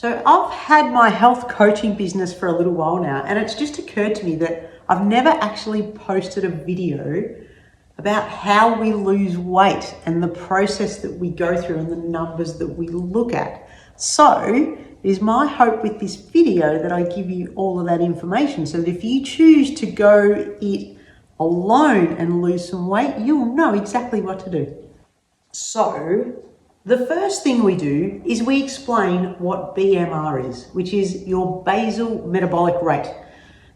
So I've had my health coaching business for a little while now, and it's just occurred to me that I've never actually posted a video about how we lose weight and the process that we go through and the numbers that we look at. So it is my hope with this video that I give you all of that information so that if you choose to go it alone and lose some weight, you'll know exactly what to do. So the first thing we do is we explain what BMR is, which is your basal metabolic rate.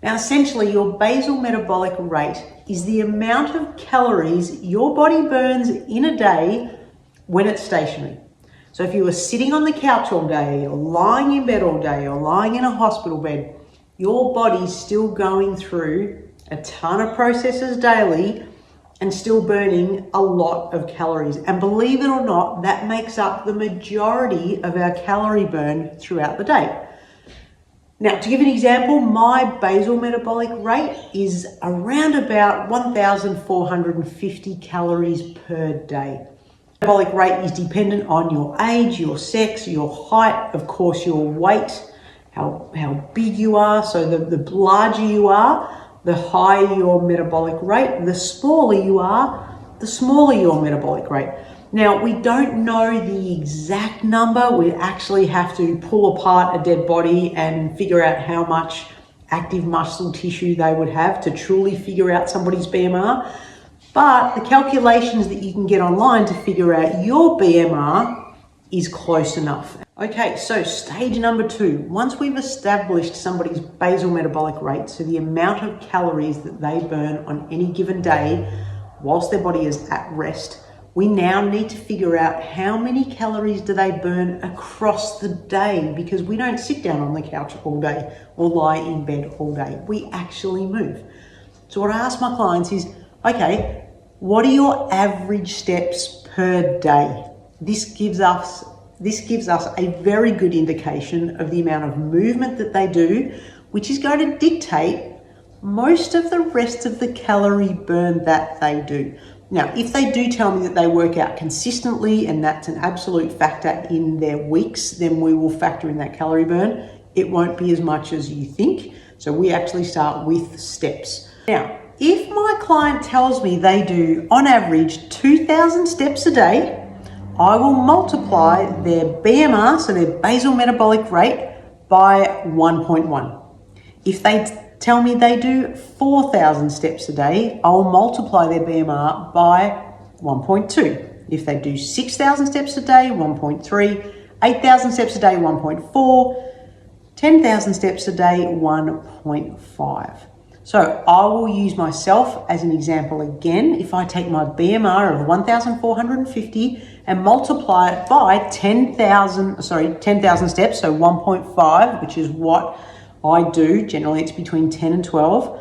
Now, essentially, your basal metabolic rate is the amount of calories your body burns in a day when it's stationary. So if you were sitting on the couch all day, or lying in bed all day, or lying in a hospital bed, your body's still going through a ton of processes daily and still burning a lot of calories. And believe it or not, that makes up the majority of our calorie burn throughout the day. Now, to give an example, my basal metabolic rate is around about 1,450 calories per day. Metabolic rate is dependent on your age, your sex, your height, of course, your weight, how big you are. So the larger you are, the higher your metabolic rate. The smaller you are, the smaller your metabolic rate. Now, we don't know the exact number. We actually have to pull apart a dead body and figure out how much active muscle tissue they would have to truly figure out somebody's BMR. But the calculations that you can get online to figure out your BMR is close enough. Okay, so stage number 2. Once we've established somebody's basal metabolic rate, so the amount of calories that they burn on any given day whilst their body is at rest, we now need to figure out how many calories do they burn across the day, because we don't sit down on the couch all day or lie in bed all day. We actually move. So what I ask my clients is, okay, what are your average steps per day? This gives us a very good indication of the amount of movement that they do, which is going to dictate most of the rest of the calorie burn that they do. Now, if they do tell me that they work out consistently and that's an absolute factor in their weeks, then we will factor in that calorie burn. It won't be as much as you think. So we actually start with steps. Now, if my client tells me they do on average 2,000 steps a day, I will multiply their BMR, so their basal metabolic rate, by 1.1. If they tell me they do 4,000 steps a day, I'll multiply their BMR by 1.2. If they do 6,000 steps a day, 1.3, 8,000 steps a day, 1.4, 10,000 steps a day, 1.5. So I will use myself as an example again. If I take my BMR of 1,450 and multiply it by 10,000 steps, so 1.5, which is what I do. Generally, it's between 10 and 12.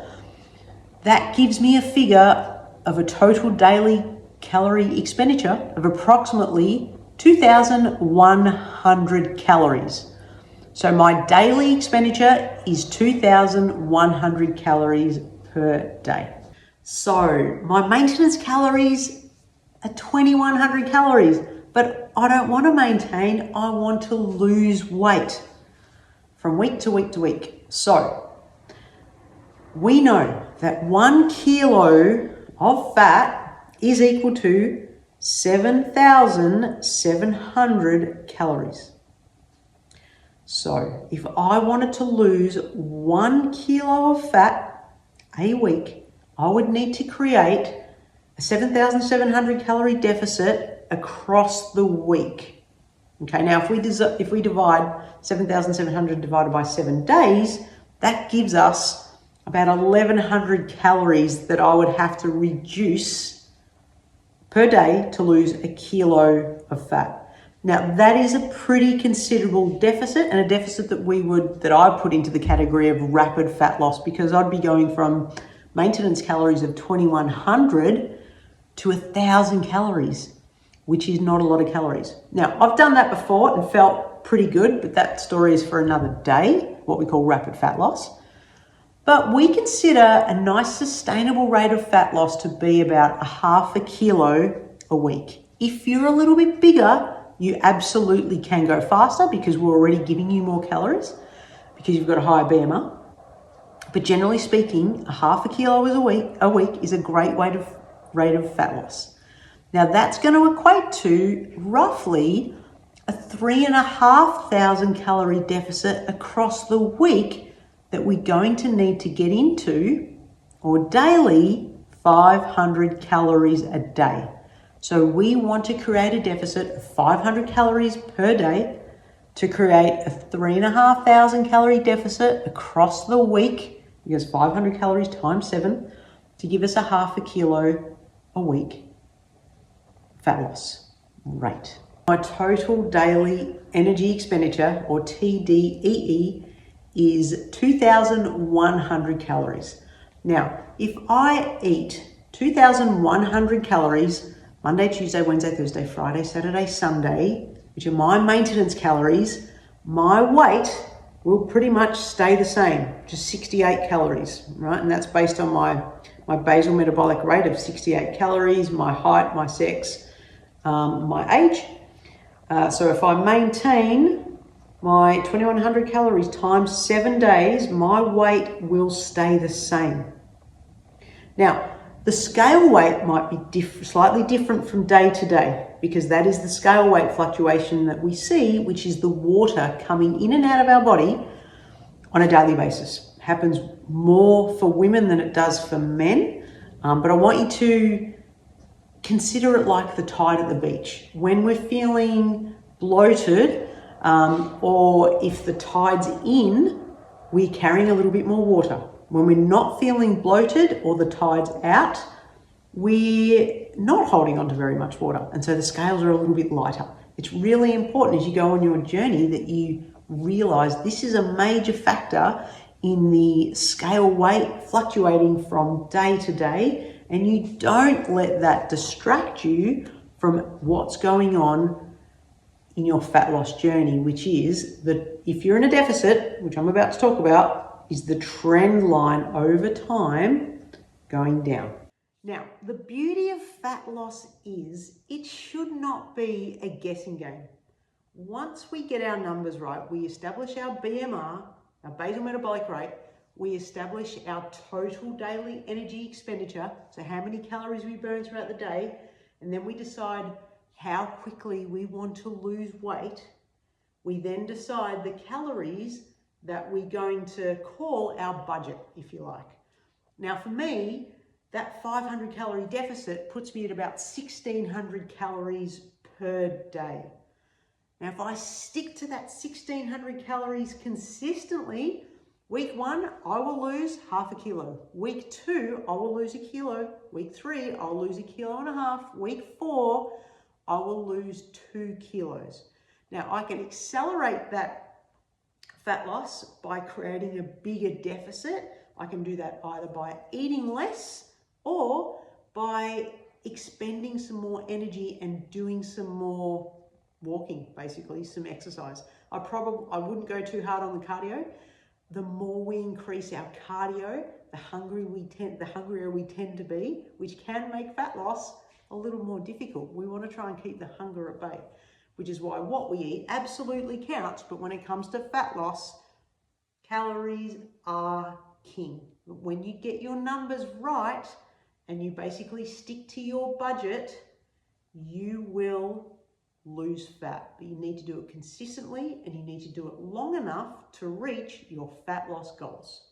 That gives me a figure of a total daily calorie expenditure of approximately 2,100 calories. So my daily expenditure is 2,100 calories per day. So my maintenance calories are 2,100 calories, but I don't want to maintain, I want to lose weight from week to week to week. So we know that 1 kilo of fat is equal to 7,700 calories. So if I wanted to lose 1 kilo of fat a week, I would need to create a 7,700 calorie deficit across the week. Okay, now if we divide 7,700 divided by 7 days, that gives us about 1,100 calories that I would have to reduce per day to lose a kilo of fat. Now that is a pretty considerable deficit, and a deficit that I put into the category of rapid fat loss, because I'd be going from maintenance calories of 2,100 to 1,000 calories, which is not a lot of calories. Now, I've done that before and felt pretty good, but that story is for another day, what we call rapid fat loss. But we consider a nice sustainable rate of fat loss to be about 0.5 kilo a week. If you're a little bit bigger, You absolutely can go faster because we're already giving you more calories because you've got a higher BMR. But generally speaking, a half a kilo a week is a great rate of fat loss. Now that's going to equate to roughly a 3,500 calorie deficit across the week that we're going to need to get into, or daily 500 calories a day. So we want to create a deficit of 500 calories per day to create a 3,500 calorie deficit across the week, because 500 calories times 7, to give us a half a kilo a week fat loss rate. My total daily energy expenditure, or TDEE, is 2,100 calories. Now, if I eat 2,100 calories Monday, Tuesday, Wednesday, Thursday, Friday, Saturday, Sunday, which are my maintenance calories, my weight will pretty much stay the same, just 68 calories, right? And that's based on my basal metabolic rate of 68 calories, my height, my sex, my age. So if I maintain my 2,100 calories times 7 days, my weight will stay the same. Now, the scale weight might be slightly different from day to day, because that is the scale weight fluctuation that we see, which is the water coming in and out of our body on a daily basis. It happens more for women than it does for men, but I want you to consider it like the tide at the beach. When we're feeling bloated, or if the tide's in, we're carrying a little bit more water. When we're not feeling bloated or the tide's out, we're not holding on to very much water. And so the scales are a little bit lighter. It's really important as you go on your journey that you realize this is a major factor in the scale weight fluctuating from day to day, and you don't let that distract you from what's going on in your fat loss journey, which is that if you're in a deficit, which I'm about to talk about, is the trend line over time going down. Now, the beauty of fat loss is it should not be a guessing game. Once we get our numbers right, we establish our BMR, our basal metabolic rate, we establish our total daily energy expenditure, so how many calories we burn throughout the day, and then we decide how quickly we want to lose weight. We then decide the calories that we're going to call our budget, if you like. Now for me, that 500 calorie deficit puts me at about 1,600 calories per day. Now if I stick to that 1,600 calories consistently, week 1, I will lose half a kilo. Week 2, I will lose a kilo. Week 3, I'll lose 1.5 kilos. Week 4, I will lose 2 kilos. Now I can accelerate that fat loss by creating a bigger deficit. I can do that either by eating less or by expending some more energy and doing some more walking, basically some exercise. I wouldn't go too hard on the cardio. The more we increase our cardio, the hungrier we tend to be, which can make fat loss a little more difficult. We want to try and keep the hunger at bay, which is why what we eat absolutely counts. But when it comes to fat loss, calories are king. When you get your numbers right and you basically stick to your budget, you will lose fat. But you need to do it consistently and you need to do it long enough to reach your fat loss goals.